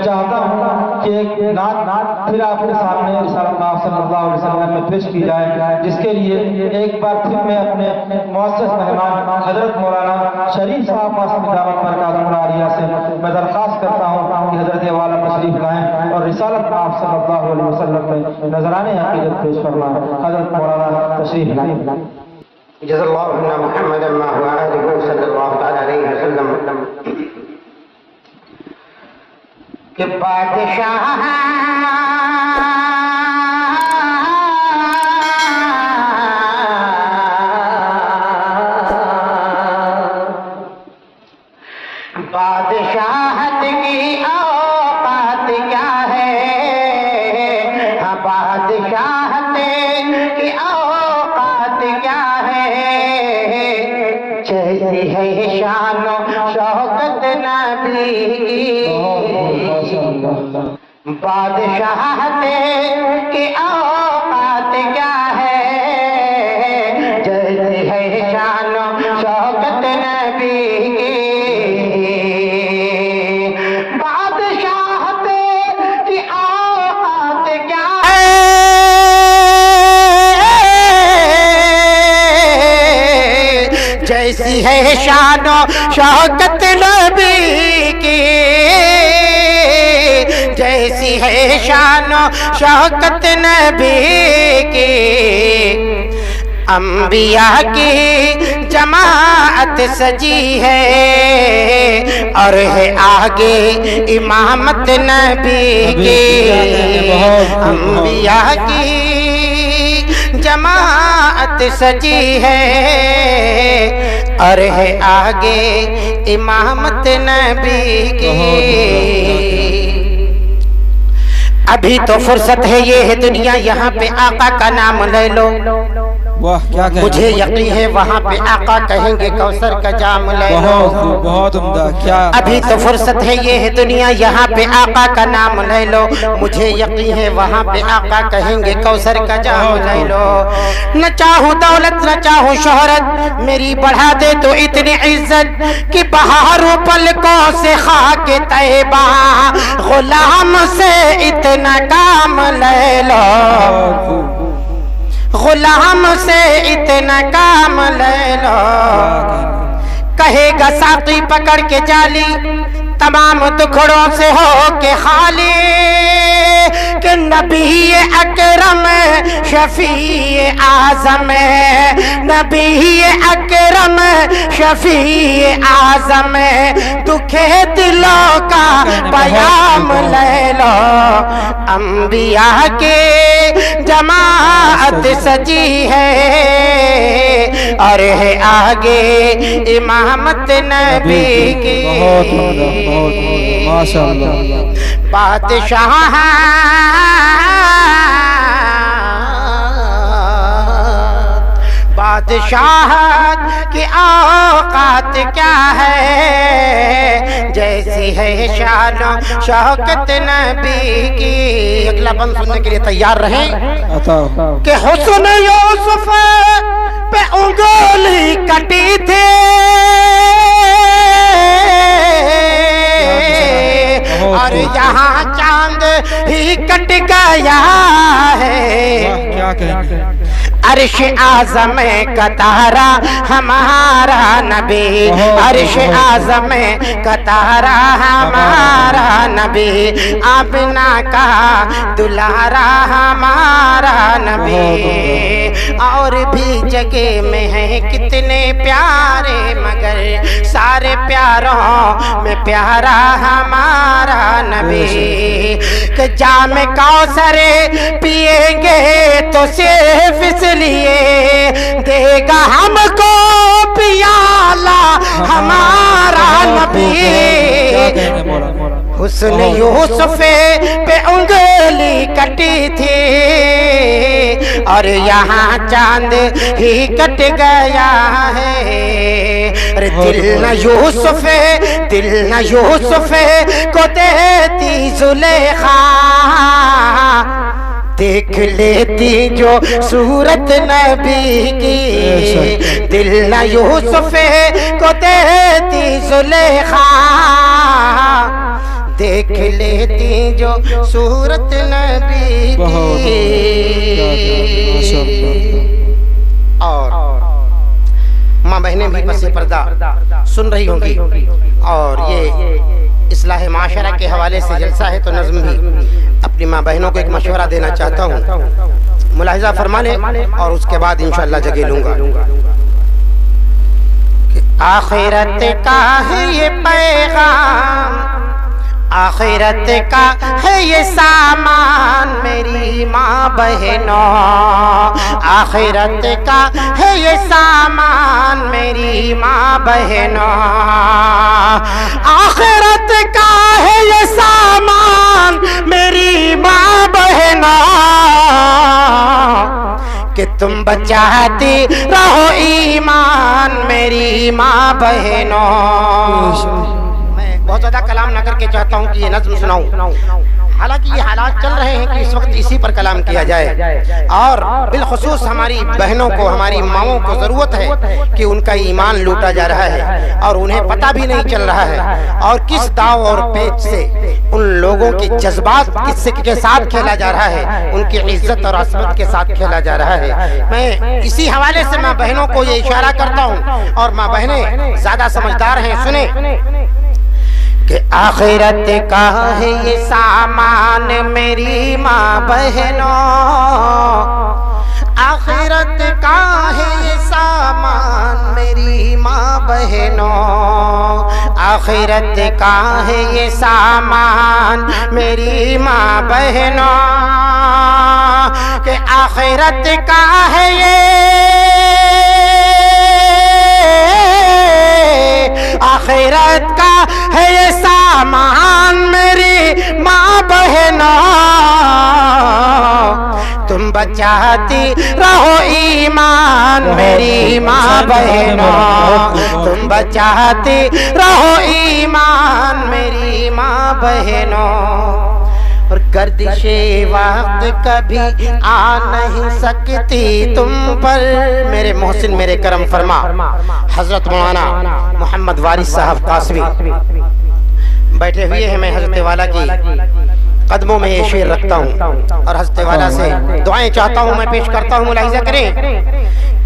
چاہتا ہوں کہ ایک نعت پھر آپ کے سامنے رسالت اللہ صلی اللہ علیہ وسلم میں پیش کی جائے، جس کے لیے ایک بار پھر میں اپنے معزز مہمان حضرت مولانا شریف صاحب قاسمی دعوت مرکز عالیہ سے میں درخواست کرتا ہوں کہ حضرت والا تشریف لائیں اور رسالت اللہ صلی اللہ علیہ وسلم میں نذرانے عقیدت پیش فرمائیں۔ حضرت مولانا تشریف لائیں۔ جزا اللہ عنا محمد ما هو آله صلی اللہ علیہ وسلم کہ بادشاہ بادشاہت کی اوقات کیا ہے، ہاں بادشاہت کی اوقات کیا ہے، جیسی ہے شان و شوکت نبی بادشاہت کی اوقات کیا ہے، جیسی ہے شان و شوکت نبی بادشاہت کی اوقات کیا ہے، جیسی ہے شان و شوکت نبی کی، جیسی ہے شان و شوکت نبی کی، انبیاء کی جماعت سجی ہے اور ہے آگے امامت نبی کی، انبیاء کی جماعت سجی ہے اور ہے آگے امامت نبی کی۔ ابھی تو فرصت ہے، یہ ہے دنیا، یہاں پہ آقا کا نام لے لو، مجھے یقین ہے وہاں پہ آقا کہیں گے کوثر کا جام لے لو۔ بہت عمدہ، کیا ابھی تو فرصت ہے، یہ ہے دنیا، یہاں پہ آقا کا نام لے لو، مجھے یقین ہے وہاں پہ آقا کہیں گے کوثر کا جام لے لو۔ نہ چاہوں دولت نہ چاہوں شہرت، میری بڑھا دے تو اتنی عزت کہ بہاروں پلکوں سے خاک طیبہ، غلام سے اتنا کام لے لو، غلام سے اتنا کام لے لو۔ کہے گا ساقی پکڑ کے جالی، تمام دکھڑوں سے ہو کے خالی، کہ نبی اکرم شفیع اعظم، نبی اکرم شفیع اعظم، دکھے دلوں کا پیام لے لو۔ انبیاء کی جماعت سجی ہے اور ہے آگے امامت نبی کی، بادشاہ بادشاہت کی اوقات کیا ہے، جیسی ہے شان و شوکت نبی کی۔ اگلا بند سننے کے لیے تیار رہیں کہ حسن یوسف پہ انگلی کٹی تھی اور یہاں چاند ہی کٹ گیا ہے، کیا کہیں عرش اعظم کا تارا ہمارا نبی، عرش اعظم کا تارا ہمارا نبی، آمنہ کا دلارا ہمارا نبی۔ اور بھی جگہ میں ہیں کتنے پیارے، مگر سارے پیاروں میں پیارا ہمارا نبی، کہ جام کوثر پیئیں گے تو صرف اس لیے دے گا ہم کو پیالہ ہمارا نبی۔ حسن یوسف پہ انگلی کٹی تھی اور یہاں چاند ہی کٹ گیا ہے، دل نہ یوسف کو دیتی زلیخا، دیکھ لیتی جو صورت نبی کی، دل نہ یوسف کو دیتی زلیخا، دیکھ لیتی جو صورت نبی کی۔ اور ماں بہنیں بھی پس پردہ سن رہی ہوں گی، اور یہ اصلاح معاشرہ کے حوالے سے جلسہ ہے تو نظم بھی اپنی ماں بہنوں کو ایک مشورہ دینا چاہتا ہوں، ملاحظہ فرما لیں اور اس کے بعد انشاءاللہ جگہ لوں گا۔ آخرت کا ہے یہ پیغام، آخرت کا ہے یہ سامان میری ماں بہنوں، آخرت کا ہے یہ سامان میری ماں بہنوں، آخرت کا ہے یہ سامان میری ماں بہنوں، کہ تم بچاتی رہو ایمان میری ماں بہنوں۔ میں بہت زیادہ کلام نہ کر کے چاہتا ہوں کہ یہ نظم سناؤں، حالانکہ یہ حالات چل رہے ہیں کہ اس وقت اسی پر کلام کیا جائے، اور بالخصوص ہماری بہنوں کو، ہماری ماؤں کو ضرورت ہے کہ ان کا ایمان لوٹا جا رہا ہے اور انہیں پتہ بھی نہیں چل رہا ہے، اور کس داؤ اور پیچ سے ان لوگوں کے جذبات کے ساتھ کھیلا جا رہا ہے، ان کی عزت اور عصمت کے ساتھ کھیلا جا رہا ہے۔ میں اسی حوالے سے ماں بہنوں کو یہ اشارہ کرتا ہوں، اور ماں بہنیں زیادہ سمجھدار ہیں، سنیں کہ آخرت کا ہے یہ سامان میری ماں بہنوں، آخرت کا ہے یہ سامان میری ماں بہنوں، آخرت کا ہے یہ سامان میری ماں بہنوں، کہ آخرت کا ہے یہ، آخرت کا ہے یہ سامان میری ماں بہنوں، تم بچاتی رہو ایمان میری ماں بہنوں، تم بچاتی رہو ایمان میری ماں بہنوں، اور گردش وقت کبھی آ نہیں سکتی تم پر۔ میرے محسن میرے کرم فرما حضرت مولانا محمد وارث صاحب قاسمی بیٹھے ہوئے ہیں، میں حضرت والا کی قدموں میں یہ شعر رکھتا ہوں اور حضرت والا سے دعائیں چاہتا ہوں، میں پیش کرتا ہوں، ملاحظہ کریں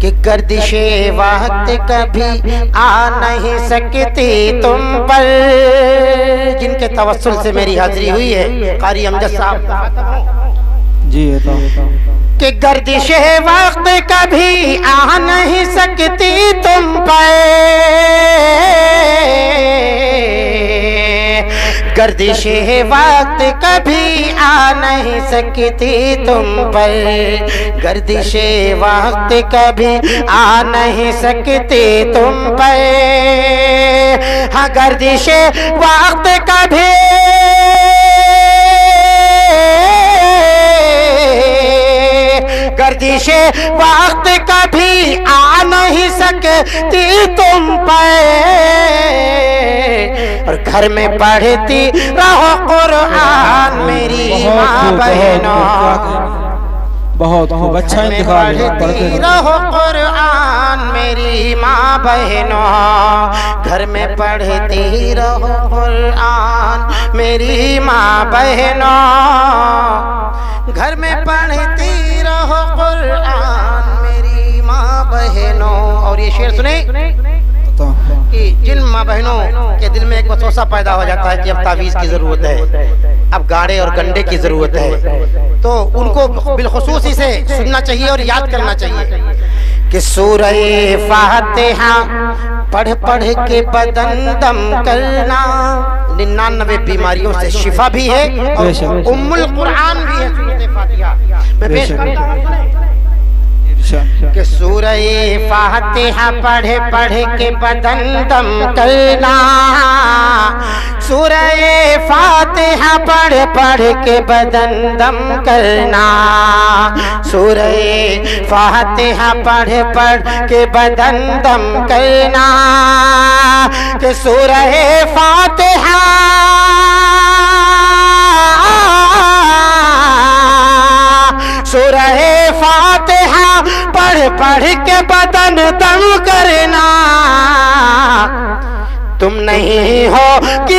کہ گردش وقت کبھی آ نہیں سکتی تم پر، جن کے توسل سے میری حاضری ہوئی ہے قاری امجد صاحب جی کہ گردش وقت کبھی آ نہیں سکتی تم پر، گردش وقت کبھی آ نہیں سکتی تم پر، گردش وقت کبھی آ نہیں سکتی تم پر، ہاں گردش وقت کبھی گردش وقت کبھی آ نہیں سکتی تم پر، اور گھر میں پڑھتی رہو قرآن میری ماں بہنوں، بہت خوب، اچھا انتخاب ہے، پڑھتی رہو قرآن میری ماں بہنوں، گھر میں پڑھتی رہو قرآن میری ماں بہنوں، گھر میں پڑھتی رہو قرآن میری ماں بہنوں۔ اور یہ شعر سنیں کہ جن ماں بہنوں کے دل میں ایک وسوسہ پیدا ہو جاتا ہے کہ اب تعویذ کی ضرورت ہے، اب گاڑے اور گنڈے کی ضرورت ہے، تو ان کو بالخصوص اسے سننا چاہیے اور یاد کرنا چاہیے کہ سورہ فاتحہ پڑھ پڑھ کے بدن دم کرنا 99 بیماریوں سے شفا بھی ہے اور ام القرآن بھی ہے سورہ فاتحہ۔ میں پیش کرتا ہوں کہ سورہ فاتحہ پڑھ پڑھ کے بدن دم کرنا، سورہ فاتحہ پڑھ پڑھ کے بدن دم کرنا، سورہ فاتحہ پڑھ پڑھ کے بدن دم کرنا، کہ سورہ فاتحہ سورہ فاتحہ پڑھ پڑھ کے بدن دم کرنا، تم نہیں ہو کہ